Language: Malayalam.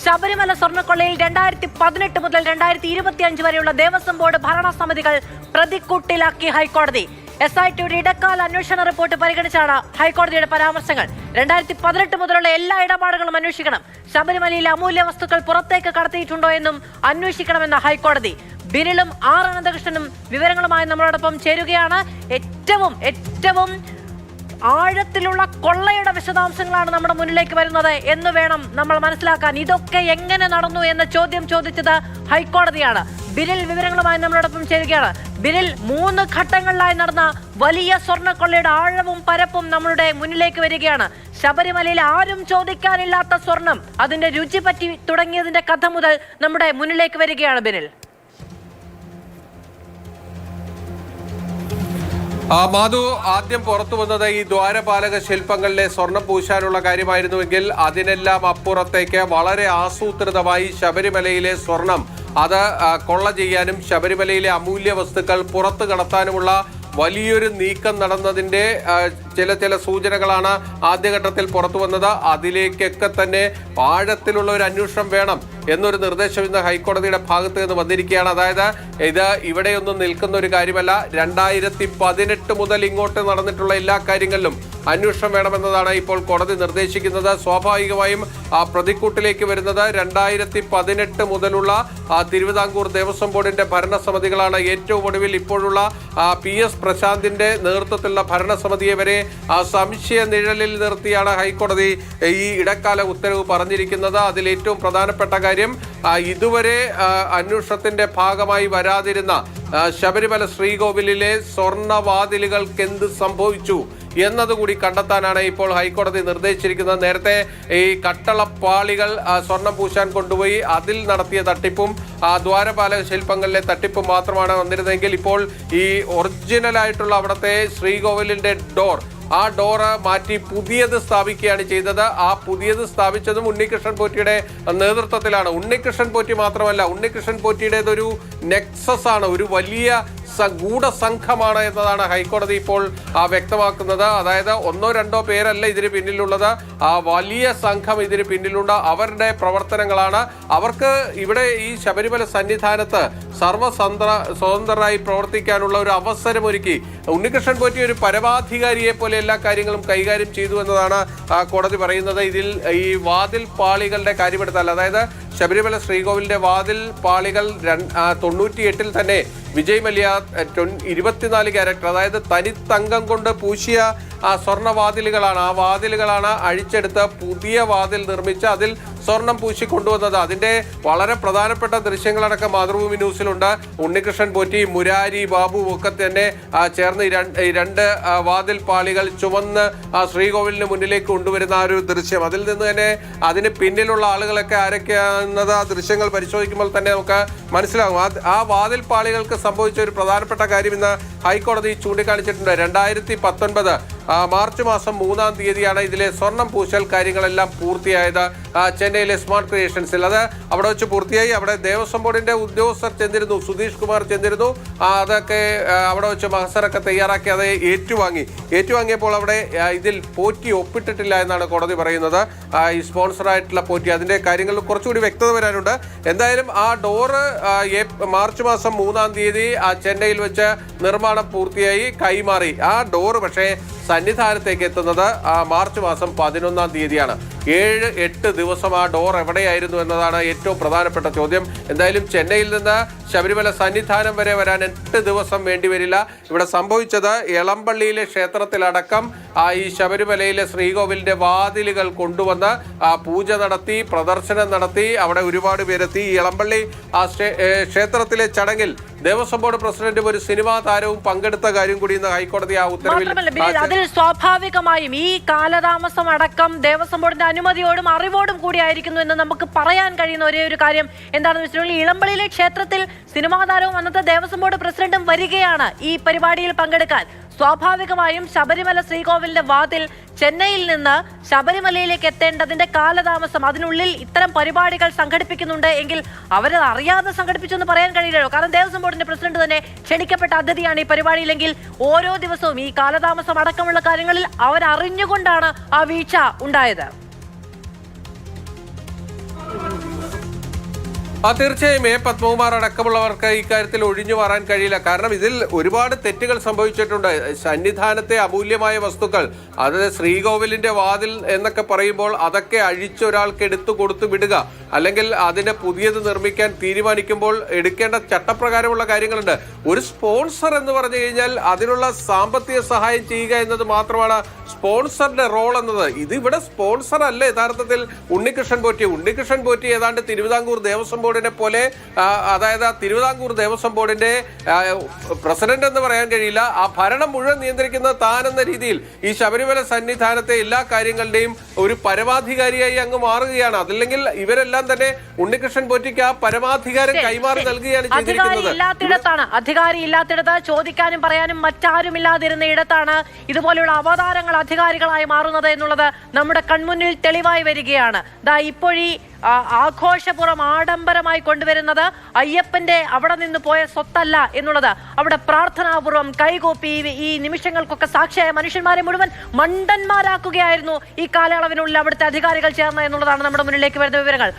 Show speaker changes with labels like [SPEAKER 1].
[SPEAKER 1] ശബരിമല സ്വർണ്ണക്കൊള്ളയിൽ 2018 മുതൽ 2025 വരെയുള്ള ദേവസ്വം ബോർഡ് ഭരണസമിതികൾ പ്രതിക്കൂട്ടിലാക്കി ഹൈക്കോടതി. SITയുടെ ഇടക്കാല അന്വേഷണ റിപ്പോർട്ട് പരിഗണിച്ചാണ് ഹൈക്കോടതിയുടെ പരാമർശങ്ങൾ. 2018 മുതലുള്ള എല്ലാ ഇടപാടുകളും അന്വേഷിക്കണം. ശബരിമലയിലെ അമൂല്യ വസ്തുക്കൾ പുറത്തേക്ക് കടത്തിയിട്ടുണ്ടോ എന്നും അന്വേഷിക്കണമെന്ന് ഹൈക്കോടതി. ബിനിലും അനന്തകൃഷ്ണനും വിവരങ്ങളുമായി നമ്മളോടൊപ്പം ചേരുകയാണ്. ഏറ്റവും ആഴത്തിലുള്ള കൊള്ളയുടെ വിശദാംശങ്ങളാണ് നമ്മുടെ മുന്നിലേക്ക് വരുന്നത് എന്ന് വേണം നമ്മൾ മനസ്സിലാക്കാൻ. ഇതൊക്കെ എങ്ങനെ നടന്നു എന്ന ചോദ്യം ചോദിച്ചത് ഹൈക്കോടതിയാണ്. ബിനിൽ വിവരങ്ങളുമായി നമ്മളോടൊപ്പം ചേരുകയാണ്. ബിനിൽ, 3 ഘട്ടങ്ങളിലായി നടന്ന വലിയ സ്വർണ്ണക്കൊള്ളയുടെ ആഴവും പരപ്പും നമ്മളുടെ മുന്നിലേക്ക് വരികയാണ്. ശബരിമലയിൽ ആരും ചോദിക്കാനില്ലാത്ത സ്വർണം, അതിന്റെ രുചി പറ്റി തുടങ്ങിയതിന്റെ കഥ മുതൽ നമ്മുടെ മുന്നിലേക്ക് വരികയാണ്. ബിനിൽ,
[SPEAKER 2] മാധു, ആദ്യം പുറത്തു വന്നത് ഈ ദ്വാരപാലക ശില്പങ്ങളിലെ സ്വർണം പൂശാനുള്ള കാര്യമായിരുന്നുവെങ്കിൽ അതിനെല്ലാം അപ്പുറത്തേക്ക് വളരെ ആസൂത്രിതമായി ശബരിമലയിലെ സ്വർണം അത് കൊള്ള ചെയ്യാനും ശബരിമലയിലെ അമൂല്യ വസ്തുക്കൾ പുറത്തു കടത്താനുമുള്ള വലിയൊരു നീക്കം നടന്നതിൻ്റെ ചില സൂചനകളാണ് ആദ്യഘട്ടത്തിൽ പുറത്തു വന്നത്. അതിലേക്കൊക്കെ തന്നെ ആഴത്തിലുള്ള ഒരു അന്വേഷണം വേണം എന്നൊരു നിർദ്ദേശം ഇന്ന് ഹൈക്കോടതിയുടെ ഭാഗത്ത് നിന്ന് വന്നിരിക്കുകയാണ്. അതായത് ഇത് ഇവിടെയൊന്നും നിൽക്കുന്ന ഒരു കാര്യമല്ല. 2018 മുതൽ ഇങ്ങോട്ട് നടന്നിട്ടുള്ള എല്ലാ കാര്യങ്ങളിലും അന്വേഷണം വേണമെന്നതാണ് ഇപ്പോൾ കോടതി നിർദ്ദേശിക്കുന്നത്. സ്വാഭാവികമായും പ്രതിക്കൂട്ടിലേക്ക് വരുന്നത് 2018 മുതലുള്ള തിരുവിതാംകൂർ ദേവസ്വം ബോർഡിന്റെ ഭരണസമിതികളാണ്. ഏറ്റവും ഒടുവിൽ ഇപ്പോഴുള്ള PS പ്രശാന്തിന്റെ നേതൃത്വത്തിലുള്ള ഭരണസമിതിയെ വരെ സംശയ നിഴലിൽ നിർത്തിയാണ് ഹൈക്കോടതി ഈ ഇടക്കാല ഉത്തരവ് പറഞ്ഞിരിക്കുന്നത്. അതിൽ ഏറ്റവും പ്രധാനപ്പെട്ട കാര്യം, ഇതുവരെ അന്വേഷണത്തിന്റെ ഭാഗമായി വരാതിരുന്ന ശബരിമല ശ്രീകോവിലിലെ സ്വർണ്ണവാതിലുകൾക്ക് എന്ത് സംഭവിച്ചു എന്നതുകൂടി കണ്ടെത്താനാണ് ഇപ്പോൾ ഹൈക്കോടതി നിർദ്ദേശിച്ചിരിക്കുന്നത്. നേരത്തെ ഈ കട്ടളപ്പാളികൾ സ്വർണം പൂശാൻ കൊണ്ടുപോയി അതിൽ നടത്തിയ തട്ടിപ്പും ദ്വാരപാലക ശില്പങ്ങളിലെ തട്ടിപ്പും മാത്രമാണ് വന്നിരുന്നതെങ്കിൽ ഇപ്പോൾ ഈ ഒറിജിനലായിട്ടുള്ള അവിടുത്തെ ശ്രീകോവിലിന്റെ ആ ഡോറ് മാറ്റി പുതിയത് സ്ഥാപിക്കുകയാണ് ചെയ്തത്. ആ പുതിയത് സ്ഥാപിച്ചതും ഉണ്ണികൃഷ്ണൻ പോറ്റിയുടെ നേതൃത്വത്തിലാണ്. ഉണ്ണികൃഷ്ണൻ പോറ്റി മാത്രമല്ല, ഉണ്ണികൃഷ്ണൻ പോറ്റിയുടേതൊരു നെക്സസ് ആണ്, ഒരു വലിയ ഗൂഢസംഘമാണ് എന്നതാണ് ഹൈക്കോടതി ഇപ്പോൾ വ്യക്തമാക്കുന്നത്. അതായത് 1-2 പേരല്ല ഇതിന് പിന്നിലുള്ളത്, വലിയ സംഘം ഇതിന് പിന്നിലുണ്ട്. അവരുടെ പ്രവർത്തനങ്ങളാണ്. അവർക്ക് ഇവിടെ ഈ ശബരിമല സന്നിധാനത്ത് സ്വതന്ത്രരായി പ്രവർത്തിക്കാനുള്ള ഒരു അവസരമൊരുക്കി. ഉണ്ണികൃഷ്ണൻ പോറ്റി ഒരു പരമാധികാരിയെ പോലെ എല്ലാ കാര്യങ്ങളും കൈകാര്യം ചെയ്തു എന്നതാണ് കോടതി പറയുന്നത്. ഇതിൽ ഈ വാതിൽ പാളികളുടെ കാര്യമെടുത്താൽ, അതായത് ശബരിമല ശ്രീകോവിലിന്റെ വാതിൽ പാളികൾ 98 തന്നെ വിജയ് മല്യ 24 ക്യാരക്ടർ, അതായത് തനിത്തങ്കം കൊണ്ട് പൂശിയ സ്വർണ്ണവാതിലുകളാണ്. ആ വാതിലുകളാണ് അഴിച്ചെടുത്ത് പുതിയ വാതിൽ നിർമ്മിച്ച് അതിൽ സ്വർണം പൂശി കൊണ്ടുവന്നത്. അതിന്റെ വളരെ പ്രധാനപ്പെട്ട ദൃശ്യങ്ങളടക്കം മാതൃഭൂമി ന്യൂസിലുണ്ട്. ഉണ്ണികൃഷ്ണൻ പോറ്റി, മുരാരി ബാബു ഒക്കെ തന്നെ ചേർന്ന് 2 വാതിൽ പാളികൾ ചുവന്ന് ശ്രീകോവിലിന് മുന്നിലേക്ക് കൊണ്ടുവരുന്ന ആ ഒരു ദൃശ്യം. അതിൽ നിന്ന് തന്നെ അതിന് പിന്നിലുള്ള ആളുകളൊക്കെ ആരൊക്കെയാണെന്നത് ആ ദൃശ്യങ്ങൾ പരിശോധിക്കുമ്പോൾ തന്നെ നമുക്ക് മനസ്സിലാകും. ആ വാതിൽ പാളികൾക്ക് സംഭവിച്ച ഒരു പ്രധാനപ്പെട്ട കാര്യം ഇന്ന് ഹൈക്കോടതി ചൂണ്ടിക്കാണിച്ചിട്ടുണ്ട്. 2019 മാർച്ച് മാസം 3-ാം തീയതിയാണ് ഇതിലെ സ്വർണം പൂശൽ കാര്യങ്ങളെല്ലാം പൂർത്തിയായത്. ചെന്നൈയിലെ സ്മാർട്ട് ക്രിയേഷൻസിൽ അത് അവിടെ വെച്ച് പൂർത്തിയായി. അവിടെ ദേവസ്വം ബോർഡിന്റെ ഉദ്യോഗസ്ഥർ ചെന്നിരുന്നു, സുധീഷ് കുമാർ ചെന്നിരുന്നു. അതൊക്കെ അവിടെ വെച്ച് മഹസറൊക്കെ തയ്യാറാക്കി അത് ഏറ്റുവാങ്ങിയപ്പോൾ അവിടെ ഇതിൽ പോറ്റി ഒപ്പിട്ടിട്ടില്ല എന്നാണ് കോടതി പറയുന്നത്. ഈ സ്പോൺസറായിട്ടുള്ള പോറ്റി, അതിന്റെ കാര്യങ്ങളിൽ കുറച്ചുകൂടി വ്യക്തത വരാനുണ്ട്. എന്തായാലും ആ ഡോറ് മാർച്ച് മാസം 3-ാം തീയതി ചെന്നൈയിൽ വെച്ച് നിർമ്മാണം പൂർത്തിയായി കൈമാറി. ആ ഡോറ് പക്ഷേ സന്നിധാനത്തേക്ക് എത്തുന്നത് മാർച്ച് മാസം 11-ാം തീയതിയാണ്. 7-8 ദിവസം ആ ഡോർ എവിടെയായിരുന്നു എന്നതാണ് ഏറ്റവും പ്രധാനപ്പെട്ട ചോദ്യം. എന്തായാലും ചെന്നൈയിൽ നിന്ന് ശബരിമല സന്നിധാനം വരെ വരാൻ 8 ദിവസം വേണ്ടിവരില്ല. ഇവിടെ സംഭവിച്ചത് എളമ്പള്ളിയിലെ ക്ഷേത്രത്തിലടക്കം ഈ ശബരിമലയിലെ ശ്രീകോവിലിന്റെ വാതിലുകൾ കൊണ്ടുവന്ന് പൂജ നടത്തി, പ്രദർശനം നടത്തി, അവിടെ ഒരുപാട് പേരെത്തി. ഈ എളമ്പള്ളി ക്ഷേത്രത്തിലെ ചടങ്ങിൽ ദേവസ്വം ബോർഡ് പ്രസിഡന്റും ഒരു സിനിമാ താരവും പങ്കെടുത്ത കാര്യം കൂടി ഇന്ന് ഹൈക്കോടതി ആ ഉത്തരവിൽ.
[SPEAKER 1] അതിൽ സ്വാഭാവികമായും ഈ കാലതാമസം അടക്കം ദേവസ്വം ബോർഡിന്റെ അനുമതിയോടും അറിവോടും കൂടി ആയിരിക്കുന്നു എന്ന് നമുക്ക് പറയാൻ കഴിയുന്ന ഒരേ ഒരു കാര്യം എന്താണെന്ന് വെച്ചിട്ടുണ്ടെങ്കിൽ, ഇളമ്പള്ളിയിലെ ക്ഷേത്രത്തിൽ സിനിമാ താരവും അന്നത്തെ ദേവസ്വം ബോർഡ് പ്രസിഡന്റും വരികയാണ് ഈ പരിപാടിയിൽ പങ്കെടുക്കാൻ. സ്വാഭാവികമായും ശബരിമല ശ്രീകോവിലിന്റെ വാതിൽ ചെന്നൈയിൽ നിന്ന് ശബരിമലയിലേക്ക് എത്തേണ്ടതിന്റെ കാലതാമസം, അതിനുള്ളിൽ ഇത്തരം പരിപാടികൾ സംഘടിപ്പിക്കുന്നുണ്ട് എങ്കിൽ അവരത് അറിയാതെ സംഘടിപ്പിച്ചു എന്ന് പറയാൻ കഴിയില്ലല്ലോ. കാരണം ദേവസ്വം ബോർഡിന്റെ പ്രസിഡന്റ് തന്നെ ക്ഷണിക്കപ്പെട്ട അതിഥിയാണ് ഈ പരിപാടിയിലെങ്കിൽ ഓരോ ദിവസവും ഈ കാലതാമസം അടക്കമുള്ള കാര്യങ്ങളിൽ അവരറിഞ്ഞുകൊണ്ടാണ് ആ വീഴ്ച ഉണ്ടായത്.
[SPEAKER 2] തീർച്ചയായും പത്മകുമാർ അടക്കമുള്ളവർക്ക് ഇക്കാര്യത്തിൽ ഒഴിഞ്ഞു മാറാൻ കഴിയില്ല. കാരണം ഇതിൽ ഒരുപാട് തെറ്റുകൾ സംഭവിച്ചിട്ടുണ്ട്. സന്നിധാനത്തെ അമൂല്യമായ വസ്തുക്കൾ, അതായത് ശ്രീകോവിലിന്റെ വാതിൽ എന്നൊക്കെ പറയുമ്പോൾ അതൊക്കെ അഴിച്ചൊരാൾക്ക് എടുത്തു കൊടുത്തു വിടുക, അല്ലെങ്കിൽ അതിനെ പുതിയത് നിർമ്മിക്കാൻ തീരുമാനിക്കുമ്പോൾ എടുക്കേണ്ട ചട്ടപ്രകാരമുള്ള കാര്യങ്ങളുണ്ട്. ഒരു സ്പോൺസർ എന്ന് പറഞ്ഞു കഴിഞ്ഞാൽ അതിനുള്ള സാമ്പത്തിക സഹായം ചെയ്യുക എന്നത് മാത്രമാണ് സ്പോൺസറിന്റെ റോൾ എന്നത്. ഇത് ഇവിടെ സ്പോൺസർ അല്ല യഥാർത്ഥത്തിൽ ഉണ്ണികൃഷ്ണൻ പോറ്റി ഏതാണ്ട് തിരുവിതാംകൂർ ദേവസ്വം ബോർഡിനെ പോലെ, അതായത് തിരുവിതാംകൂർ ദേവസ്വം ബോർഡിന്റെ പ്രസിഡന്റ് എന്ന് പറയാൻ കഴിയില്ല, ആ ഭരണം മുഴുവൻ നിയന്ത്രിക്കുന്നത് താനെന്ന രീതിയിൽ ഈ ശബരിമല സന്നിധാനത്തെ എല്ലാ കാര്യങ്ങളുടെയും ഒരു പരമാധികാരിയായി അങ്ങ് മാറുകയാണ്. അതില്ലെങ്കിൽ ഇവരെല്ലാം തന്നെ ഉണ്ണികൃഷ്ണൻ പോറ്റിക്ക് ആ പരമാധികാരം കൈമാറി നൽകുകയാണ് ചെയ്തിരിക്കുന്നത്.
[SPEAKER 1] അധികാരി ഇല്ലാത്തിടത്ത് ചോദിക്കാനും പറയാനും മറ്റാരും ഇല്ലാതിരുന്ന ഇടത്താണ് ഇതുപോലെയുള്ള അവതാരങ്ങൾ അധികാരികളായി മാറുന്നത് എന്നുള്ളത് നമ്മുടെ കൺമുന്നിൽ തെളിവായി വരികയാണ്. ഇപ്പോഴീ ആഘോഷപൂർവ്വം ആഡംബരമായി കൊണ്ടുവരുന്നത് അയ്യപ്പന്റെ അവിടെ നിന്ന് പോയ സ്വത്തല്ല എന്നുള്ളത് അവിടെ പ്രാർത്ഥനാപൂർവ്വം കൈകൂപ്പി ഈ നിമിഷങ്ങൾക്കൊക്കെ സാക്ഷിയായ മനുഷ്യന്മാരെ മുഴുവൻ മണ്ടന്മാരാക്കുകയായിരുന്നു ഈ കാലയളവിനുള്ളിൽ അവിടുത്തെ അധികാരികൾ ചേർന്ന് എന്നുള്ളതാണ് നമ്മുടെ മുന്നിലേക്ക് വരുന്ന വിവരങ്ങൾ.